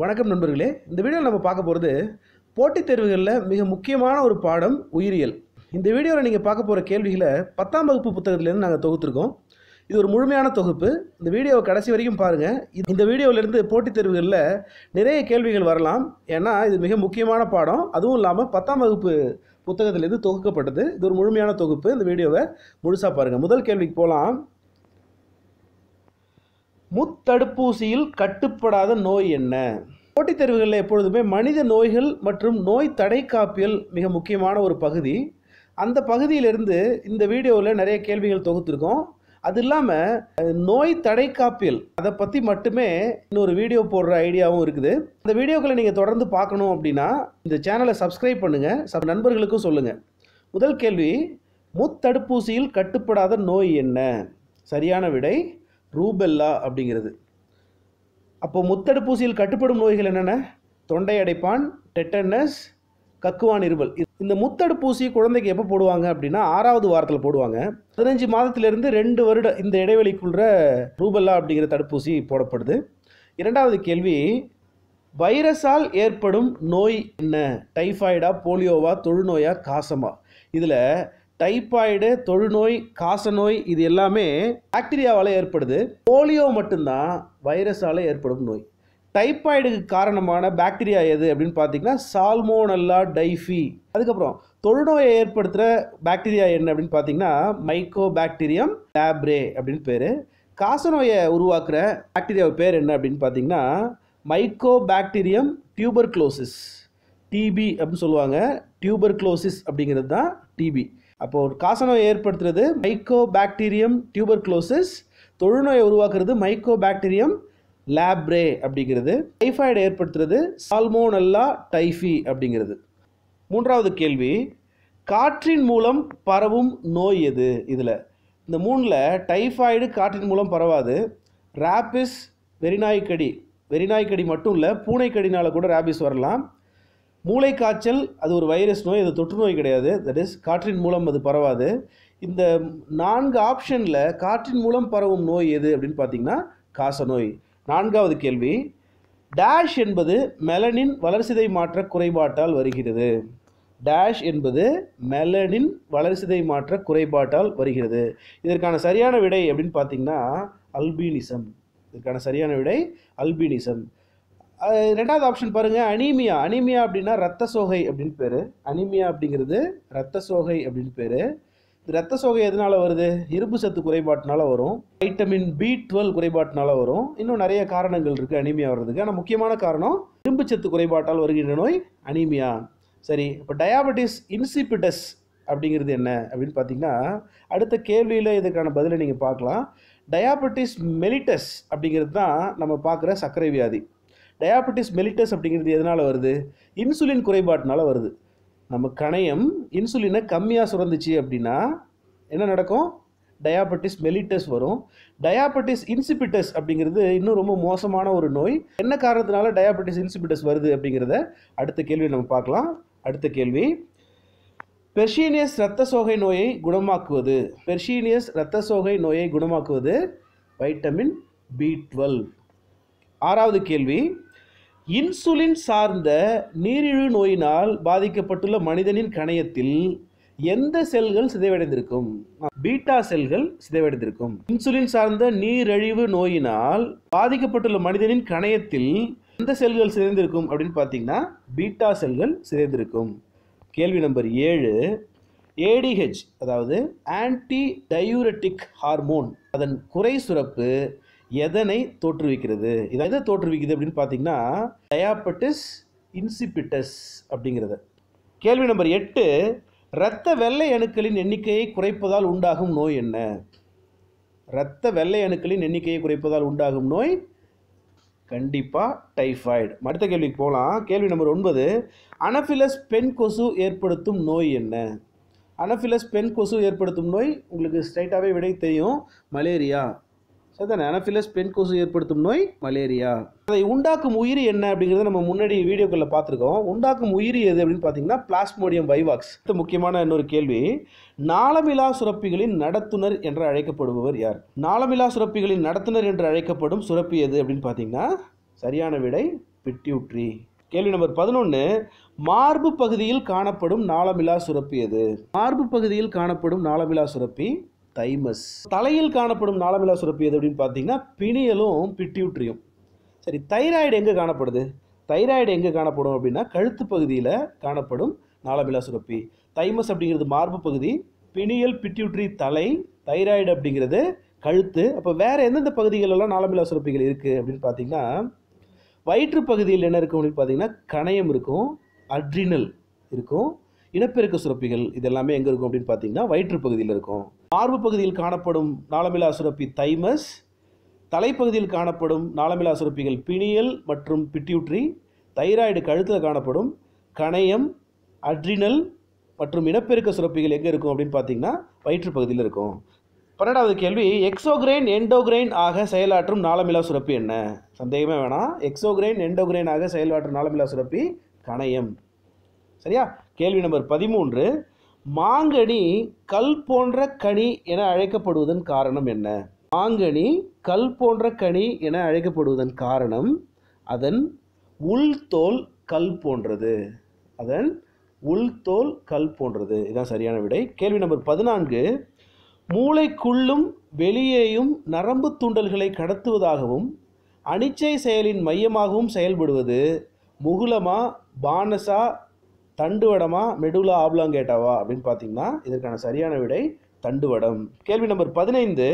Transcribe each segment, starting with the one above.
வணக்கம் நண்பர்களே. இந்த வீடியோவில் நம்ம பார்க்க போகிறது போட்டித் தேர்வுகளில் மிக முக்கியமான ஒரு பாடம் உயிரியல். இந்த வீடியோவில் நீங்கள் பார்க்க போகிற கேள்விகளை 10ஆம் வகுப்பு புத்தகத்திலேருந்து நாங்கள் தொகுத்துருக்கோம். இது ஒரு முழுமையான தொகுப்பு. இந்த வீடியோவை கடைசி வரைக்கும் பாருங்கள். இந்த வீடியோவிலேருந்து போட்டித் தேர்வுகளில் நிறைய கேள்விகள் வரலாம். ஏன்னா இது மிக முக்கியமான பாடம். அதுவும் இல்லாமல் 10ஆம் வகுப்பு புத்தகத்திலேருந்து தொகுக்கப்பட்டது. இது ஒரு முழுமையான தொகுப்பு. இந்த வீடியோவை முழுசாக பாருங்கள். முதல் கேள்விக்கு போகலாம். முத்தடுப்பூசியில் கட்டுப்படாத நோய் என்ன? போட்டித் தேர்வுகளில் எப்பொழுதுமே மனித நோய்கள் மற்றும் நோய் தடை காப்பியல் மிக முக்கியமான ஒரு பகுதி. அந்த பகுதியிலிருந்து இந்த வீடியோவில் நிறைய கேள்விகள் தொகுத்துருக்கோம். அது இல்லாமல் நோய் தடை காப்பியல் அதை பற்றி மட்டுமே இன்னொரு வீடியோ போடுற ஐடியாவும் இருக்குது. அந்த வீடியோக்களை நீங்கள் தொடர்ந்து பார்க்கணும் அப்படின்னா இந்த சேனலை சப்ஸ்கிரைப் பண்ணுங்கள், நண்பர்களுக்கும் சொல்லுங்கள். முதல் கேள்வி, முத்தடுப்பூசியில் கட்டுப்படாத நோய் என்ன? சரியான விடை ரூபெல்லா அப்படிங்கிறது. அப்போ முத்தடுப்பூசியில் கட்டுப்படும் நோய்கள் என்னென்ன? தொண்டை அடைப்பான், டெட்டனஸ், கக்குவான் இருமல். இந்த முத்தடுப்பூசி குழந்தைக்கு எப்போ போடுவாங்க அப்படின்னா 6வது வாரத்தில் போடுவாங்க. 15 மாதத்திலிருந்து 2 வருட இந்த இடைவெளிக்குள்ள ரூபெல்லா அப்படிங்கிற தடுப்பூசி போடப்படுது. இரண்டாவது கேள்வி, வைரஸால் ஏற்படும் நோய் என்ன? டைஃபாய்டா, போலியோவா, தொழுநோயா, காசமா? இதில் டைபாய்டு, தொழுநோய், காசநோய் இது எல்லாமே பாக்டீரியாவால் ஏற்படுது. போலியோ மட்டும்தான் வைரஸால் ஏற்படும் நோய். டைபாய்டுக்கு காரணமான பாக்டீரியா எது அப்படின்னு பார்த்தீங்கன்னா சால்மோனெல்லா டைஃபி. அதுக்கப்புறம் தொழுநோயை ஏற்படுத்துகிற பாக்டீரியா என்ன அப்படின்னு பார்த்தீங்கன்னா மைக்கோபாக்டீரியம் லேப்ரே அப்படின்னு பேர். காசநோயை உருவாக்குற பாக்டீரியா பேர் என்ன அப்படின்னு பார்த்தீங்கன்னா மைக்கோபாக்டீரியம் டியூபர்குலோசிஸ், டிபி அப்படின்னு சொல்லுவாங்க. டியூபர்குலோசிஸ் அப்படிங்கிறது தான் டிபி. அப்போ ஒரு காசநோயை ஏற்படுத்துறது மைக்கோபாக்டீரியம் டியூபர்குலோசிஸ், தொழுநோயை உருவாக்குறது மைக்கோபாக்டீரியம் லேப்ரே அப்படிங்கிறது, டைஃபாய்டை ஏற்படுத்துறது சால்மோனெல்லா டைஃபி அப்படிங்கிறது. மூன்றாவது கேள்வி, காற்றின் மூலம் பரவும் நோய் எது? இதில் இந்த 3ல் டைஃபாய்டு காற்றின் மூலம் பரவாது. ராபிஸ் வெறிநாய்க்கடி மட்டும் இல்லை, பூனைக்கடினால் கூட ராபிஸ் வரலாம். மூளைக்காய்ச்சல் அது ஒரு வைரஸ் நோய், அது தொற்று நோய் கிடையாது. தட் இஸ் காற்றின் மூலம் அது பரவாது. இந்த 4 ஆப்ஷனில் காற்றின் மூலம் பரவும் நோய் எது அப்படின்னு பார்த்தீங்கன்னா காசநோய். நான்காவது கேள்வி, டேஷ் என்பது மெலனின் வளர்சிதை மாற்ற குறைபாட்டால் வருகிறது. டேஷ் என்பது மெலனின் வளர்சிதை மாற்ற குறைபாட்டால் வருகிறது. இதற்கான சரியான விடை அப்படின்னு பார்த்தீங்கன்னா அல்பினிசம். இதற்கான சரியான விடை அல்பினிசம். ரெண்டாவது ஆப்ஷன் பாருங்கள், அனீமியா. அனீமியா அப்படின்னா இரத்த சோகை அப்படின்னு பேர். அனீமியா அப்படிங்கிறது இரத்த சோகை அப்படின்னு பேர். இது இரத்த சோகை எதனால் வருது? இரும்பு சத்து குறைபாட்டினால வரும், வைட்டமின் B12 குறைபாட்டினால வரும். இன்னும் நிறைய காரணங்கள் இருக்குது அனீமியா வர்றதுக்கு. ஆனால் முக்கியமான காரணம் இரும்பு சத்து குறைபாட்டால் வருகின்ற நோய் அனீமியா. சரி, இப்போ டயாபெட்டிஸ் இன்சிபிட்டஸ் அப்படிங்கிறது என்ன அப்படின்னு பார்த்தீங்கன்னா அடுத்த கேள்வியில் இதுக்கான பதிலை நீங்கள் பார்க்கலாம். டயாபெட்டிஸ் மெலிட்டஸ் அப்படிங்கிறது தான் நம்ம பார்க்குற சர்க்கரை வியாதி. டயாபெட்டிஸ் மெலிட்டஸ் அப்படிங்கிறது எதனால் வருது? இன்சுலின் குறைபாட்டினால வருது. நம்ம கணையம் இன்சுலினை கம்மியாக சுரந்துச்சு அப்படின்னா என்ன நடக்கும்? டயாபெட்டிஸ் மெலிட்டஸ் வரும். டயாபெட்டிஸ் இன்சிபிட்டஸ் அப்படிங்கிறது இன்னும் ரொம்ப மோசமான ஒரு நோய். என்ன காரணத்தினால டயாபெட்டிஸ் இன்சிபிட்டஸ் வருது அப்படிங்கிறத அடுத்த கேள்வி நம்ம பார்க்கலாம். அடுத்த கேள்வி, பெர்ஷீனியஸ் இரத்த சோகை நோயை குணமாக்குவது. பெர்ஷீனியஸ் இரத்த சோகை நோயை குணமாக்குவது வைட்டமின் B12. ஆறாவது கேள்வி, இன்சுலின் சார்ந்த நீரிழிவு நோயினால் பாதிக்கப்பட்டுள்ள மனிதனின் கணையத்தில் எந்த செல்கள் சிதைவடைந்திருக்கும்? பீட்டா செல்கள் சிதைவடைந்திருக்கும். இன்சுலின் சார்ந்த நீரிழிவு நோயினால் பாதிக்கப்பட்டுள்ள மனிதனின் கணையத்தில் எந்த செல்கள் சிதைந்திருக்கும் அப்படின்னு பார்த்தீங்கன்னா பீட்டா செல்கள் சிதைந்திருக்கும். கேள்வி நம்பர் 7, ADH அதாவது ஆன்டி டயூரெட்டிக் ஹார்மோன் அதன் குறை சுரப்பு எதனை தோற்றுவிக்கிறது? இதை எதை தோற்றுவிக்குது அப்படின்னு பார்த்தீங்கன்னா டயாபெட்டிஸ் இன்சிபிட்டஸ் அப்படிங்கிறத. கேள்வி நம்பர் 8, இரத்த வெள்ளை அணுக்களின் எண்ணிக்கையை குறைப்பதால் உண்டாகும் நோய் என்ன? இரத்த வெள்ளை அணுக்களின் எண்ணிக்கையை குறைப்பதால் உண்டாகும் நோய் கண்டிப்பாக டைஃபாய்டு. அடுத்த கேள்விக்கு போகலாம். கேள்வி நம்பர் 9, அனஃபிலஸ் பெண் கொசு ஏற்படுத்தும் நோய் என்ன? அனஃபிலஸ் பெண் கொசு ஏற்படுத்தும் நோய் உங்களுக்கு ஸ்ட்ரைட்டாகவே விடை தெரியும், மலேரியா. சரிதானே? அனஃபிலஸ் பெண் கொசு ஏற்படுத்தும் நோய் மலேரியா. அதை உண்டாக்கும் உயிரி என்ன அப்படிங்கிறத நம்ம முன்னாடி வீடியோக்களில் பார்த்துருக்கோம். உண்டாக்கும் உயிரி எது அப்படின்னு பார்த்தீங்கன்னா பிளாஸ்மோடியம் வைவாக்ஸ். முக்கியமான இன்னொரு கேள்வி, நாளமிலா சுரப்பிகளின் நடத்துனர் என்று அழைக்கப்படுபவர் யார்? நாளமிலா சுரப்பிகளின் நடத்துனர் என்று அழைக்கப்படும் சுரப்பி எது அப்படின்னு பார்த்தீங்கன்னா சரியான விடை பிட்யூட்ரி. கேள்வி நம்பர் 11, மார்பு பகுதியில் காணப்படும் நாளமிலா சுரப்பி எது? மார்பு பகுதியில் காணப்படும் நாளமிலா சுரப்பி தைமஸ். தலையில் காணப்படும் நாளமிலா சுரப்பி எது அப்படின்னு பார்த்தீங்கன்னா பினியலும் பிட்யூட்ரியும். சரி, தைராய்டு எங்கே காணப்படுது? தைராய்டு எங்கே காணப்படும் அப்படின்னா கழுத்து பகுதியில் காணப்படும் நாளமிலா சுரப்பி. தைமஸ் அப்படிங்கிறது மார்பு பகுதி, பினியல் பிட்யூட்ரி தலை, தைராய்டு அப்படிங்கிறது கழுத்து. அப்போ வேறு எந்தெந்த பகுதிகளெல்லாம் நாளமிலா சுரப்பிகள் இருக்குது அப்படின்னு பார்த்தீங்கன்னா வயிற்று பகுதியில் என்ன இருக்கும் அப்படின்னு பார்த்தீங்கன்னா கணையம் இருக்கும், அட்ரினல் இருக்கும், இனப்பெருக்க சுரப்பிகள் இதெல்லாமே எங்கே இருக்கும் அப்படின்னு பார்த்தீங்கன்னா வயிற்று பகுதியில் இருக்கும். மார்பு பகுதியில் காணப்படும் நாளமிலா சுரப்பி தைமஸ், தலைப்பகுதியில் காணப்படும் நாளமிலா சுரப்பிகள் பினியல் மற்றும் பிட்யூட்ரி, தைராய்டு கழுத்தில் காணப்படும், கணையம், அட்ரினல் மற்றும் இனப்பெருக்க சுரப்பிகள் எங்கே இருக்கும் அப்படின்னு பார்த்தீங்கன்னா வயிற்று பகுதியில் இருக்கும். 12வது கேள்வி, எக்ஸோகிரைன் எண்டோகிரைன் ஆக செயலாற்றும் நாளமிலா சுரப்பி என்ன? சந்தேகமே வேணாம், எக்ஸோகிரைன் எண்டோகிரைன் ஆக செயலாற்றும் நாளமிலா சுரப்பி கணையம். சரியா? கேள்வி நம்பர் 13, மாங்கனி கல் போன்ற கனி என அழைக்கப்படுவதன் காரணம் என்ன? மாங்கனி கல் போன்ற கனி என அழைக்கப்படுவதன் காரணம் அதன் உள்தோல் கல் போன்றது. அதன் உள்தோல் கல் போன்றது. இதுதான் சரியான விடை. கேள்வி நம்பர் 14, மூளைக்குள்ளும் வெளியேயும் நரம்பு தூண்டல்களை கடத்துவதாகவும் அனிச்சை செயலின் மையமாகவும் செயல்படுவது முகுலமா, பானசா, தண்டுவடமா, மெடுலா ஆப்லாங்கேட்டாவா அப்படின்னு பார்த்தீங்கன்னா இதற்கான சரியான விடை தண்டுவடம். கேள்வி நம்பர் 15,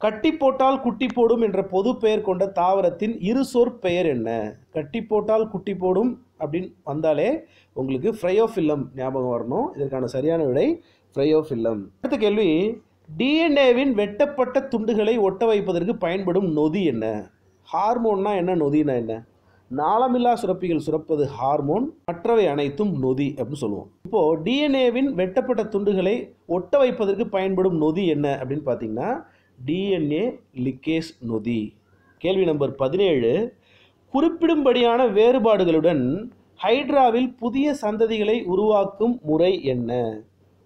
கட்டி போட்டால் குட்டி போடும் என்ற பொது பெயர் கொண்ட தாவரத்தின் இரு சொற்பெயர் என்ன? கட்டி போட்டால் குட்டி போடும் அப்படின்னு வந்தாலே உங்களுக்கு ஃப்ரையோஃபில்லம் ஞாபகம் வரணும். இதற்கான சரியான விடை ஃப்ரையோஃபில்லம். அடுத்த கேள்வி, டிஎன்ஏவின் வெட்டப்பட்ட துண்டுகளை ஒட்ட வைப்பதற்கு பயன்படும் நொதி என்ன? ஹார்மோன்னா என்ன, நொதினா என்ன? நாளமில்லா சுரப்பிகள் சுரப்பது ஹார்மோன், மற்றவை அனைத்தும் நொதி அப்படின்னு சொல்லுவோம். இப்போது டிஎன்ஏவின் வெட்டப்பட்ட துண்டுகளை ஒட்ட வைப்பதற்கு பயன்படும் நொதி என்ன அப்படின்னு பார்த்தீங்கன்னா டிஎன்ஏ லிகேஸ் நொதி. கேள்வி நம்பர் 17, குறிப்பிடும்படியான வேறுபாடுகளுடன் ஹைட்ராவில் புதிய சந்ததிகளை உருவாக்கும் முறை என்ன?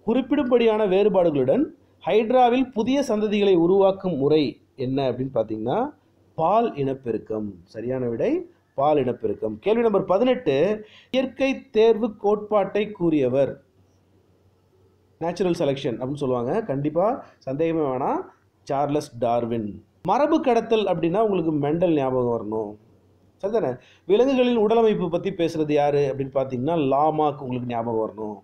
குறிப்பிடும்படியான வேறுபாடுகளுடன் ஹைட்ராவில் புதிய சந்ததிகளை உருவாக்கும் முறை என்ன அப்படின்னு பார்த்தீங்கன்னா பால் இனப்பெருக்கம். சரியான விடை பால் இனப்பெருக்கம். கேள்வி நம்பர் 18, இயற்கை தேர்வு கோட்பாட்டை கூறியவர்? நேச்சுரல் செலெக்ஷன் அப்படின்னு சொல்லுவாங்க. கண்டிப்பாக சந்தேகமே வேணாம், சார்லஸ் டார்வின். மரபு கடத்தல் அப்படின்னா உங்களுக்கு மெண்டல் ஞாபகம் வரணும். சரிதானே? விலங்குகளின் உடலமைப்பு பற்றி பேசுகிறது யார் அப்படின்னு பார்த்தீங்கன்னா லாமார்க் உங்களுக்கு ஞாபகம் வரணும்.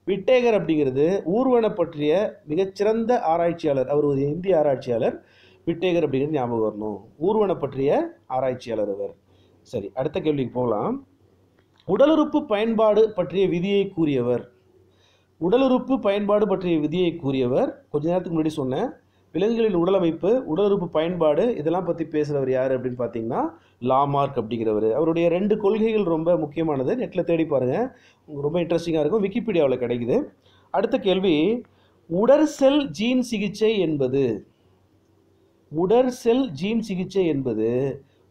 விட்டேகர் அப்படிங்கிறது ஊர்வன பற்றிய மிகச்சிறந்த ஆராய்ச்சியாளர். அவர் ஒரு இந்திய ஆராய்ச்சியாளர். விட்டேகர் அப்படிங்கிறது ஞாபகம் வரணும். ஊர்வன பற்றிய ஆராய்ச்சியாளர் அவர். சரி, அடுத்த கேள்விக்கு போகலாம். உடலுறுப்பு பயன்பாடு பற்றிய விதியை கூறியவர்? உடலுறுப்பு பயன்பாடு பற்றிய விதியை கூறியவர் கொஞ்ச நேரத்துக்கு முன்னாடி சொன்னேன். விலங்குகளின் உடலமைப்பு, உடலுறுப்பு பயன்பாடு இதெல்லாம் பற்றி பேசுகிறவர் யார் அப்படின்னு பார்த்தீங்கன்னா லாமார்க் அப்படிங்கிறவர். அவருடைய 2 கொள்கைகள் ரொம்ப முக்கியமானது. நெட்டில் தேடி பாருங்கள், ரொம்ப இன்ட்ரெஸ்டிங்காக இருக்கும். விக்கிபீடியாவில் கிடைக்குது. அடுத்த கேள்வி, உடற்செல் ஜீன் சிகிச்சை என்பது? உடற்செல் ஜீன் சிகிச்சை என்பது,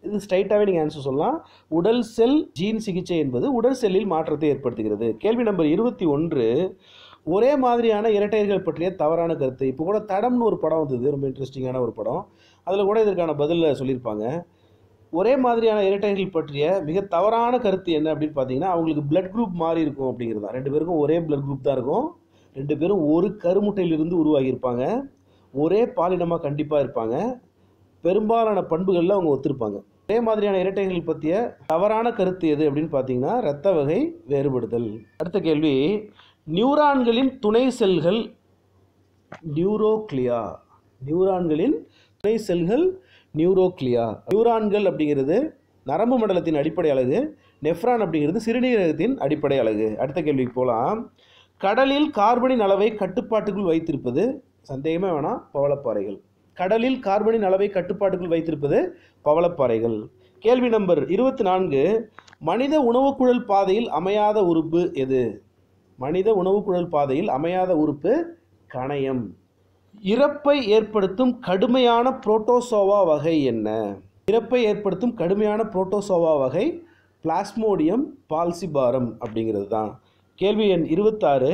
இது ஸ்ட்ரைட்டாகவே நீங்கள் ஆன்சர் சொல்லலாம். உடல் செல் ஜீன் சிகிச்சை என்பது உடல் செல்லில் மாற்றத்தை ஏற்படுத்துகிறது. கேள்வி நம்பர் 21, ஒரே மாதிரியான இரட்டையர்கள் பற்றிய தவறான கருத்து. இப்போ கூட தடம்னு ஒரு படம் வந்தது, ரொம்ப இன்ட்ரெஸ்டிங்கான ஒரு படம். அதில் கூட இதற்கான பதில் சொல்லியிருப்பாங்க. ஒரே மாதிரியான இரட்டையர்கள் பற்றிய மிக தவறான கருத்து என்ன அப்படின்னு பார்த்தீங்கன்னா அவங்களுக்கு பிளட் குரூப் மாறி இருக்கும் அப்படிங்கிறது தான். 2 பேருக்கும் ஒரே பிளட் குரூப் தான் இருக்கும். 2 பேரும் ஒரு கருமுட்டையிலிருந்து உருவாகியிருப்பாங்க. ஒரே பாலினமாக கண்டிப்பாக இருப்பாங்க. பெரும்பாலான பண்புகளில் அவங்க ஒத்திருப்பாங்க. ஒரே மாதிரியான இரட்டைகள் பற்றிய தவறான கருத்து எது அப்படின்னு பார்த்தீங்கன்னா இரத்த வகை வேறுபடுதல். அடுத்த கேள்வி, நியூரான்களின் துணை செல்கள் நியூரோக்ளியா. நியூரான்களின் துணை செல்கள் நியூரோக்ளியா. நியூரான்கள் அப்படிங்கிறது நரம்பு மண்டலத்தின் அடிப்படை அலகு, நெஃப்ரான் அப்படிங்கிறது சிறுநீரகத்தின் அடிப்படை அலகு. அடுத்த கேள்விக்கு போகலாம். கடலில் கார்பனின் அளவை கட்டுப்பாட்டுக்குள் வைத்திருப்பது? சந்தேகமே வேணாம், பவளப்பாறைகள். கடலில் கார்பனின் அளவை கட்டுப்பாட்டுக்குள் வைத்திருப்பது பவளப்பாறைகள். கேள்வி நம்பர் 24, மனித உணவுக்குழல் பாதையில் அமையாத உறுப்பு எது? மனித உணவுக்குழல் பாதையில் அமையாத உறுப்பு கணையம். இறப்பை ஏற்படுத்தும் கடுமையான புரோட்டோசோவா வகை என்ன? இறப்பை ஏற்படுத்தும் கடுமையான புரோட்டோசோவா வகை பிளாஸ்மோடியம் பால்சிபாரம் அப்படிங்கிறது தான். கேள்வி எண் 26,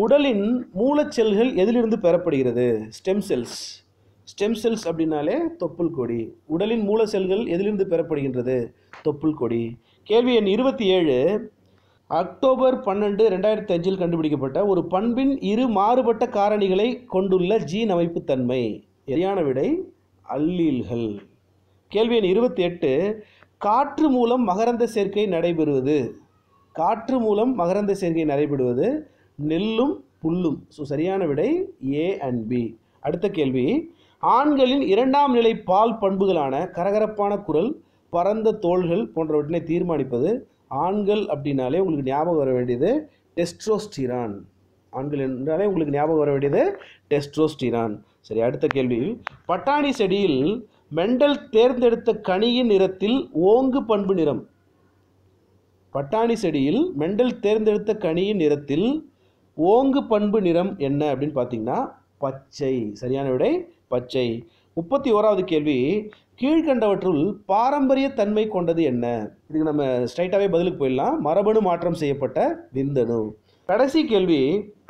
உடலின் மூலச்செல்கள் எதிலிருந்து பெறப்படுகிறது? Stem cells. ஸ்டெம் செல்ஸ் அப்படின்னாலே தொப்புள் கொடி. உடலின் மூல செல்கள் எதிலிருந்து பெறப்படுகின்றது? தொப்புள் கொடி. கேள்வி எண் 27. அக்டோபர் 12, 2005 கண்டுபிடிக்கப்பட்ட ஒரு பண்பின் இரு மாறுபட்ட காரணிகளை கொண்டுள்ள ஜீன் அமைப்பு தன்மை. சரியான விடை அல்லீல்கள். கேள்வி எண் 28. காற்று மூலம் மகரந்த சேர்க்கை நடைபெறுவது. காற்று மூலம் மகரந்த சேர்க்கை நடைபெறுவது நெல்லும் புல்லும். ஸோ சரியான விடை A and B. அடுத்த கேள்வி, ஆண்களின் இரண்டாம் நிலை பால் பண்புகளான கரகரப்பான குரல், பரந்த தோள்கள் போன்றவற்றினை தீர்மானிப்பது. ஆண்கள் அப்படின்னாலே உங்களுக்கு ஞாபகம் வர வேண்டியது டெஸ்ட்ரோஸ்டிரான். ஆண்கள் என்றாலே உங்களுக்கு ஞாபகம் வர வேண்டியது டெஸ்ட்ரோஸ்டிரான். சரி, அடுத்த கேள்வி, பட்டாணி செடியில் மெண்டல் தேர்ந்தெடுத்த கனியின் நிறத்தில் ஓங்கு பண்பு நிறம். பட்டாணி செடியில் மெண்டல் தேர்ந்தெடுத்த கனியின் நிறத்தில் ஓங்கு பண்பு நிறம் என்ன அப்படின்னு பார்த்தீங்கன்னா பச்சை. சரியான விடை பச்சை. 31வது கேள்வி, கீழ்கண்டவற்றுள் பாரம்பரிய தன்மை கொண்டது என்ன? இதுக்கு நம்ம ஸ்ட்ரைட்டாகவே பதிலுக்கு போயிடலாம். மரபணு மாற்றம் செய்யப்பட்ட விந்தணு. கடைசி கேள்வி,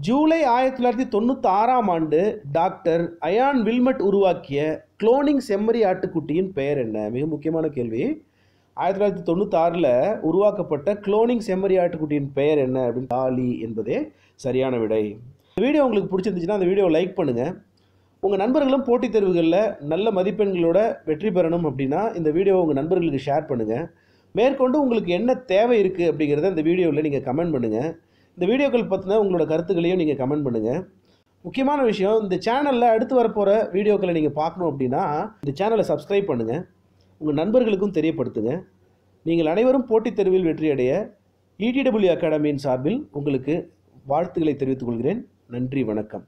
ஜூலை 1996ஆம் ஆண்டு டாக்டர் அயான் வில்மட் உருவாக்கிய குளோனிங் செம்மறி ஆட்டுக்குட்டியின் பெயர் என்ன? மிக முக்கியமான கேள்வி. 1996 உருவாக்கப்பட்ட குளோனிங் செம்மறி ஆட்டுக்குட்டியின் பெயர் என்ன அப்படின்னு டாலி என்பதே சரியான விடை. இந்த வீடியோ உங்களுக்கு பிடிச்சிருந்துச்சுன்னா அந்த வீடியோவை லைக் பண்ணுங்கள். உங்கள் நண்பர்களும் போட்டித் தேர்வுகளில் நல்ல மதிப்பெண்களோட வெற்றி பெறணும் அப்படின்னா இந்த வீடியோவை உங்கள் நண்பர்களுக்கு ஷேர் பண்ணுங்கள். மேற்கொண்டு உங்களுக்கு என்ன தேவை இருக்குது அப்படிங்கிறத இந்த வீடியோவில் நீங்கள் கமெண்ட் பண்ணுங்கள். இந்த வீடியோக்கள் பற்றின உங்களோட கருத்துக்களையும் நீங்கள் கமெண்ட் பண்ணுங்கள். முக்கியமான விஷயம், இந்த சேனலில் அடுத்து வரப்போகிற வீடியோக்களை நீங்கள் பார்க்கணும் அப்படின்னா இந்த சேனலை சப்ஸ்கிரைப் பண்ணுங்கள். உங்கள் நண்பர்களுக்கும் தெரியப்படுத்துங்க. நீங்கள் அனைவரும் போட்டித் தேர்வில் வெற்றியடைய ETW அகாடமியின் சார்பில் உங்களுக்கு வாழ்த்துக்களை தெரிவித்துக் கொள்கிறேன். நன்றி, வணக்கம்.